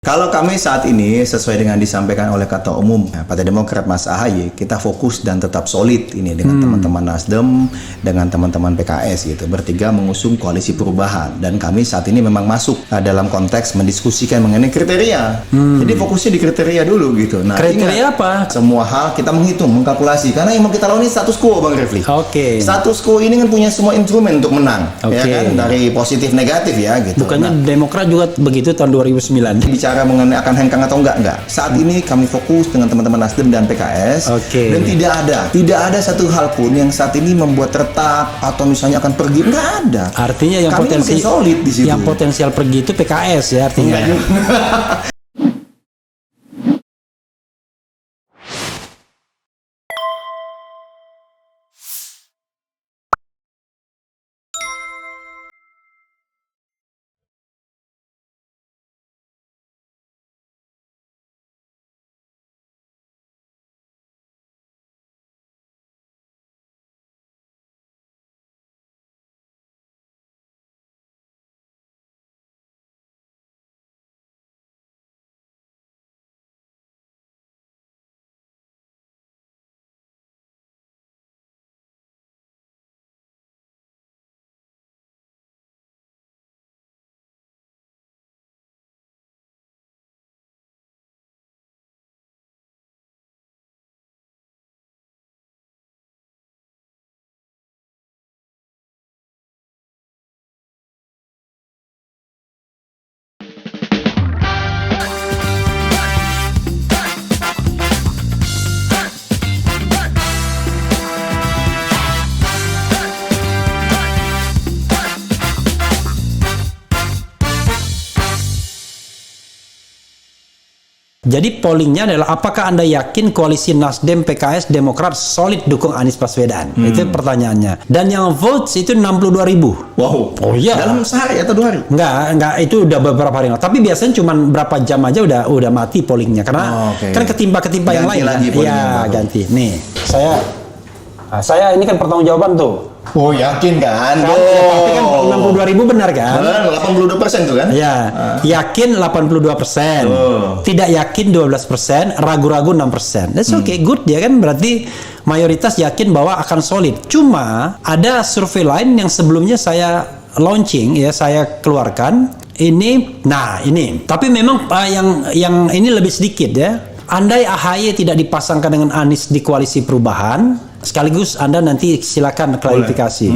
Kalau kami saat ini sesuai dengan disampaikan oleh Ketua Umum Partai Demokrat Mas AHY, kita fokus dan tetap solid ini dengan teman-teman Nasdem, dengan teman-teman PKS gitu. Bertiga mengusung koalisi perubahan dan kami saat ini memang masuk dalam konteks mendiskusikan mengenai kriteria. Jadi fokusnya di kriteria dulu gitu. Nah, kriteria ingat, apa? Semua hal kita menghitung, mengkalkulasi karena yang mau kita lawan ini status quo, Bang Refli. Oke. Status quo ini kan punya semua instrumen untuk menang, ya Oke. kan, dari positif negatif ya gitu. Bukannya Demokrat juga begitu tahun 2009? Bicara mengenai akan hengkang atau enggak. Saat ini kami fokus dengan teman-teman Nasdem dan PKS. Oke. Dan tidak ada satu hal pun yang saat ini membuat retak atau misalnya akan pergi, enggak ada. Artinya yang Kami potensi makin solid di situ. yang potensial pergi itu PKS ya artinya. Enggak juga. Jadi pollingnya adalah apakah Anda yakin koalisi Nasdem, PKS, Demokrat solid dukung Anies Baswedan? Itu pertanyaannya. Dan yang votes itu 62.000. Wow. Oh iya. Dalam sehari atau 2 hari? Enggak, itu udah beberapa hari lalu. Tapi biasanya cuma berapa jam aja udah mati pollingnya karena kan ketimpa-ketimpa yang lain. Lagi Iya, ganti. Nih, saya ini kan pertanggungjawaban tuh. Oh, yakin kan? Tapi kan 62.000 benar kan? 82% tuh kan? Ya, yakin 82%, tidak yakin 12%, ragu-ragu 6%. That's okay, good ya kan? Berarti mayoritas yakin bahwa akan solid. Cuma ada survei lain yang sebelumnya saya launching ya, saya keluarkan. Ini, tapi memang yang ini lebih sedikit ya. Andai AHY tidak dipasangkan dengan Anies di koalisi perubahan, sekaligus Anda nanti silakan klarifikasi.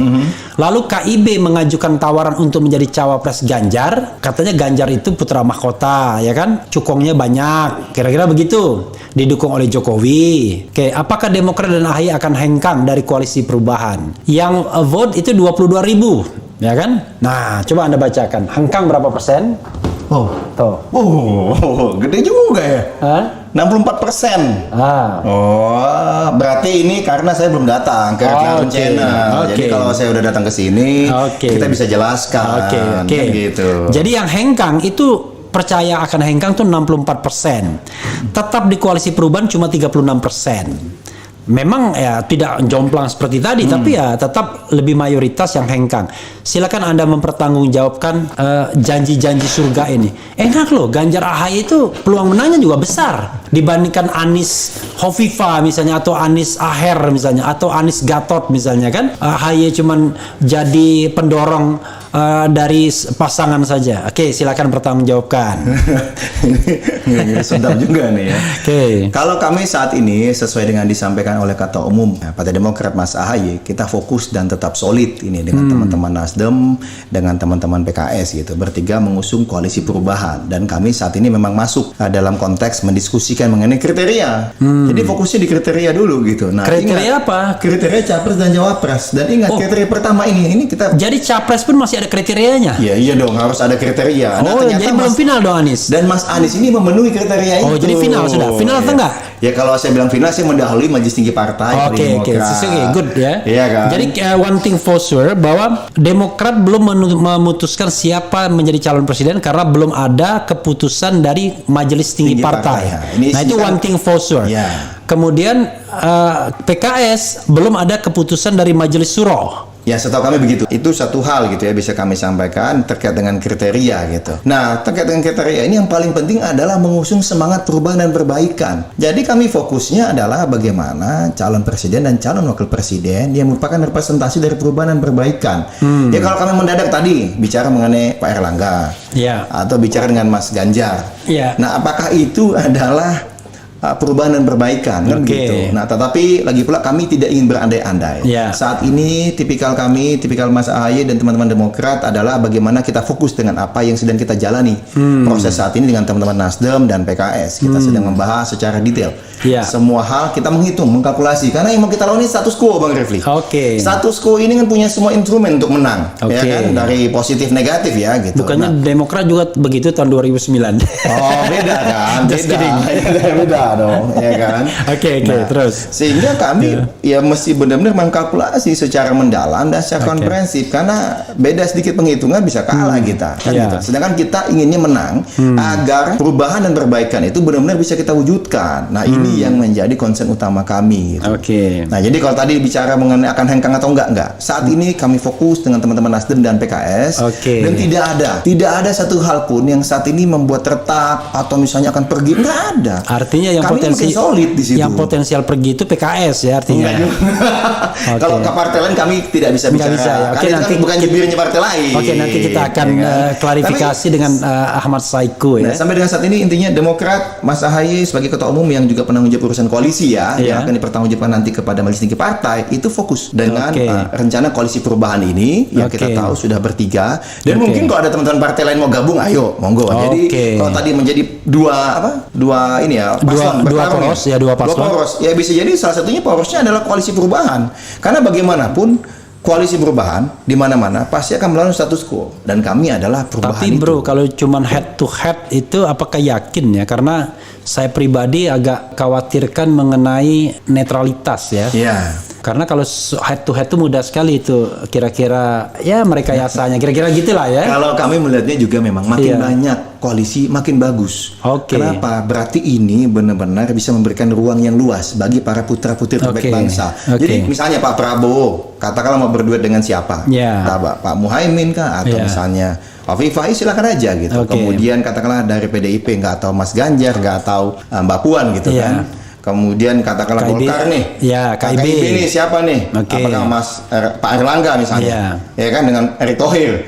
Lalu KIB mengajukan tawaran untuk menjadi cawapres Ganjar, katanya Ganjar itu putra mahkota, ya kan? Cukongnya banyak, kira-kira begitu. Didukung oleh Jokowi. Oke, apakah Demokrat dan AHY akan hengkang dari koalisi perubahan? Yang vote itu 22.000, ya kan? Nah, coba Anda bacakan. Hengkang berapa persen? Oh, Tuh. gede juga ya. Hah? 64%. Oh, berarti ini karena saya belum datang ke Refli Channel. Jadi kalau saya udah datang ke sini, kita bisa jelaskan. Kan gitu. Jadi yang hengkang itu percaya akan hengkang tuh 64%. Tetap di koalisi perubahan cuma 36%. Memang ya tidak jomplang seperti tadi, tapi ya tetap lebih mayoritas yang hengkang. Silakan Anda mempertanggungjawabkan janji-janji surga ini. Enak loh, Ganjar AHY itu peluang menangnya juga besar dibandingkan Anies Hovifa misalnya, atau Anies Aher misalnya, atau Anies Gatot misalnya kan. AHY cuman jadi pendorong dari pasangan saja. Oke, silakan bertanggungjawabkan. Ini sedap juga nih ya. Kalau kami saat ini sesuai dengan disampaikan oleh Ketua Umum Partai Demokrat Mas AHY, kita fokus dan tetap solid ini dengan teman-teman Nasdem, dengan teman-teman PKS gitu. Bertiga mengusung koalisi perubahan dan kami saat ini memang masuk dalam konteks mendiskusikan mengenai kriteria. Jadi fokusnya di kriteria dulu gitu. Nah, kriteria apa? Kriteria capres dan cawapres. Dan ingat kriteria pertama ini kita. Jadi capres pun masih ada kriterianya. Iya dong, harus ada kriteria. Nah, jadi belum final dong Anies. Dan Mas Anies ini memenuhi kriteria itu. Oh, jadi final sudah. Final atau enggak? Ya kalau saya bilang final, saya mendahului Majelis Tinggi Partai. Oke, good ya. Iya kan. Jadi one thing for sure bahwa Demokrat belum memutuskan siapa menjadi calon presiden karena belum ada keputusan dari Majelis Tinggi Partai. Ya. Nah itu one thing for sure. Ya. Kemudian PKS belum ada keputusan dari Majelis Suro. Ya, setahu kami begitu. Itu satu hal gitu ya, bisa kami sampaikan terkait dengan kriteria gitu. Nah, terkait dengan kriteria ini yang paling penting adalah mengusung semangat perubahan dan perbaikan. Jadi kami fokusnya adalah bagaimana calon presiden dan calon wakil presiden yang merupakan representasi dari perubahan dan perbaikan. Ya, kalau kami mendadak tadi bicara mengenai Pak Erlangga, atau bicara dengan Mas Ganjar. Nah, apakah itu adalah perubahan dan perbaikan kan gitu. Nah, tetapi lagi pula kami tidak ingin berandai-andai. Saat ini tipikal kami, tipikal Mas AHY dan teman-teman Demokrat adalah bagaimana kita fokus dengan apa yang sedang kita jalani. Proses saat ini dengan teman-teman Nasdem dan PKS. Kita sedang membahas secara detail. Semua hal kita menghitung, mengkalkulasi. Karena yang mau kita lawan ini status quo, Bang Refli. Status quo ini kan punya semua instrumen untuk menang, ya kan? Dari positif negatif ya gitu. Bukannya Demokrat juga begitu tahun 2009? Oh, beda kan? Beda dong, ya kan? Terus sehingga kami ya mesti benar-benar mengkalkulasi secara mendalam dan secara komprehensif, karena beda sedikit penghitungan bisa kalah kita kan gitu. Sedangkan kita inginnya menang agar perubahan dan perbaikan itu benar-benar bisa kita wujudkan. Nah, ini yang menjadi concern utama kami gitu. Nah, jadi kalau tadi bicara mengenai akan hengkang atau enggak. Saat ini kami fokus dengan teman-teman Nasdem dan PKS dan tidak ada satu hal pun yang saat ini membuat retak atau misalnya akan pergi, enggak ada. Artinya yang kami solid di situ. Yang potensial pergi itu PKS ya artinya. Kalau ke partai lain kami tidak bisa bicara. Nanti bukan jubirnya partai lain. Nanti kita akan klarifikasi dengan Ahmad Saiku ya. Sampai dengan saat ini intinya Demokrat, Mas AHY sebagai ketua umum yang juga penanggung jawab urusan koalisi yang akan dipertanggungjawabkan nanti kepada majelis tinggi partai, itu fokus dengan rencana koalisi perubahan ini yang kita tahu sudah bertiga. Dan mungkin kalau ada teman-teman partai lain mau gabung, ayo monggo. Jadi kalau tadi menjadi dua ini ya, dua poros ya, bisa jadi salah satunya porosnya adalah koalisi perubahan, karena bagaimanapun koalisi perubahan di mana-mana pasti akan melawan status quo, dan kami adalah perubahan. Tapi bro, kalau cuman head to head itu apakah yakin ya? Karena saya pribadi agak khawatirkan mengenai netralitas ya. Karena kalau head to head itu mudah sekali itu, kira-kira ya mereka yasanya kira-kira gitulah ya. Kalau kami melihatnya juga memang makin banyak koalisi makin bagus. Kenapa? Berarti ini benar-benar bisa memberikan ruang yang luas bagi para putra-putri terbaik bangsa. Jadi misalnya Pak Prabowo katakanlah mau berduet dengan siapa? Pak Muhaimin kah, atau misalnya Afifah, silakan aja gitu. Kemudian katakanlah dari PDIP nggak tahu Mas Ganjar, nggak tahu Mbak Puan gitu kan. Kemudian katakanlah Golkar nih, KIB nih siapa nih? Apakah Pak Erlangga misalnya, ya kan, dengan Erick Thohir,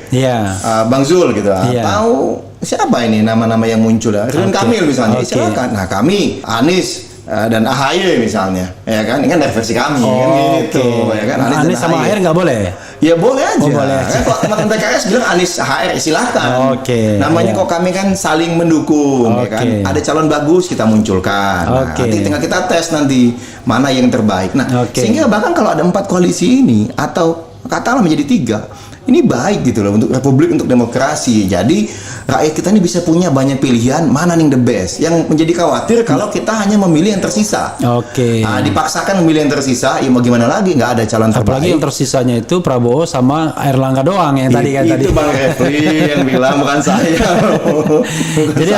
Bang Zul gitu, atau siapa ini nama-nama yang muncul? Ridwan Kamil misalnya, silakan. Nah, kami Anies dan AHY misalnya, ya kan, ini kan dari versi kami kan gitu, ya kan. Anies sama AHY nggak boleh? Ya boleh aja. Kan kalau teman-teman PKS bilang Anies HR silakan. Namanya kok kami kan saling mendukung, ya kan. Ada calon bagus kita munculkan. Nanti tinggal kita tes nanti mana yang terbaik. Nah, sehingga bahkan kalau ada 4 koalisi ini atau katakanlah menjadi 3, ini baik gitu loh untuk republik, untuk demokrasi. Jadi rakyat kita ini bisa punya banyak pilihan, mana yang the best. Yang menjadi khawatir kalau kita hanya memilih yang tersisa. Nah, dipaksakan memilih yang tersisa, ya mau gimana lagi, nggak ada calon terbaik. Apalagi yang tersisanya itu Prabowo sama Erlangga doang yang tadi kan. Itu Bang Refli yang bilang, bukan saya. Jadi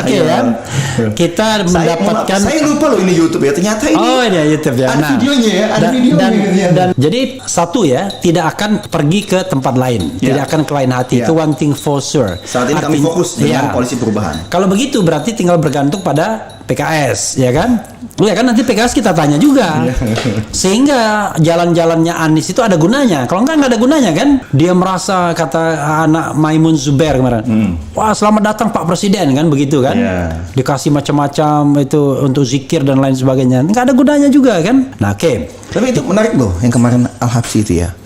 kita mendapatkan. Saya lupa loh ini YouTube ya, ternyata ini. Ini YouTube ya. Ada videonya ya, ada videonya. Dan jadi satu ya, tidak akan pergi ke tempat lain. Tidak akan ke lain hati. Itu one thing for sure. Saat ini kami fokus dengan koalisi perubahan. Kalau begitu berarti tinggal bergantung pada PKS, ya kan? Ya kan, nanti PKS kita tanya juga. Sehingga jalan-jalannya Anies itu ada gunanya. Kalau enggak ada gunanya kan? Dia merasa, kata anak Maimun Zubair kemarin, wah selamat datang Pak Presiden kan, begitu kan? Dikasih macam-macam itu untuk zikir dan lain sebagainya. Enggak ada gunanya juga kan? Nah, tapi itu menarik loh yang kemarin Al-Habsyi itu ya.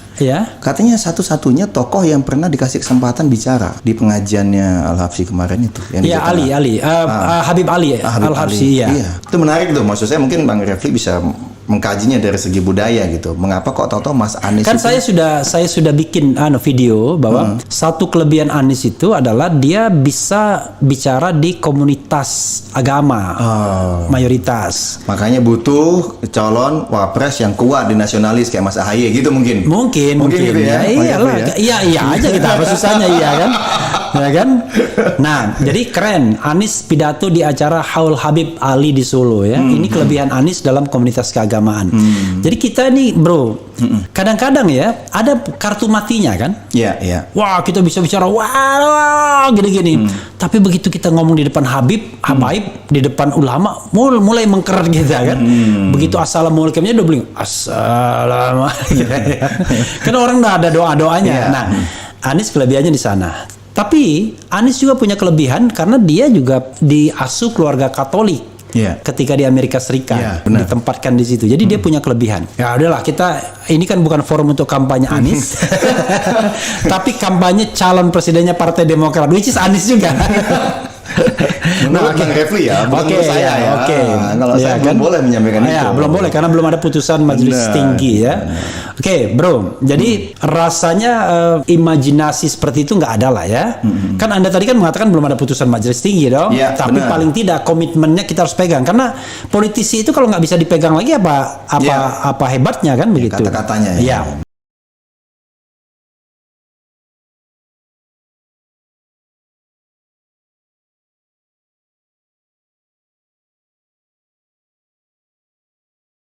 Katanya satu-satunya tokoh yang pernah dikasih kesempatan bicara di pengajiannya Al-Habsyi kemarin itu. Habib Ali Al-Habsyi. Itu menarik tuh, maksud saya mungkin Bang Refli bisa mengkajinya dari segi budaya gitu. Mengapa kok tahu Mas Anies kan itu... saya sudah bikin video bahwa satu kelebihan Anies itu adalah dia bisa bicara di komunitas agama mayoritas. Makanya butuh calon wapres yang kuat di nasionalis kayak Mas AHY gitu mungkin. Mungkin gitu ya. Iya aja kita, apa susahnya, iya kan? Ya kan? Nah, jadi keren. Anies pidato di acara Haul Habib Ali di Solo ya. Ini kelebihan Anies dalam komunitas keagamaan. Jadi kita nih, bro, kadang-kadang ya ada kartu matinya kan? Iya, iya. Wah, kita bisa bicara wah gini-gini. Tapi begitu kita ngomong di depan Habaib, di depan ulama, mulai mengker kita kan. Begitu assalamualaikumnya udah beli assalamualaikum. Kan orang udah ada doa-doanya. Yeah. Nah, Anies kelebihannya di sana. Tapi Anies juga punya kelebihan karena dia juga diasuh keluarga Katolik. Yeah. Ketika di Amerika Serikat, Yeah, benar. ditempatkan di situ. Jadi dia punya kelebihan. Ya udahlah, kita ini kan bukan forum untuk kampanye Anies, tapi kampanye calon presidennya Partai Demokrat, which is Anies juga. Menurut Bang Refli ya, bukan menurut saya ya. Oke. Kalau saya belum boleh menyampaikan itu. Ya, belum boleh karena belum ada putusan majelis tinggi ya. Oke, bro. Jadi rasanya imajinasi seperti itu nggak ada lah ya. Kan Anda tadi kan mengatakan belum ada putusan majelis tinggi dong. Ya, tapi benar. paling tidak komitmennya kita harus pegang karena politisi itu kalau nggak bisa dipegang lagi apa hebatnya kan begitu. Kata-katanya ya. Iya.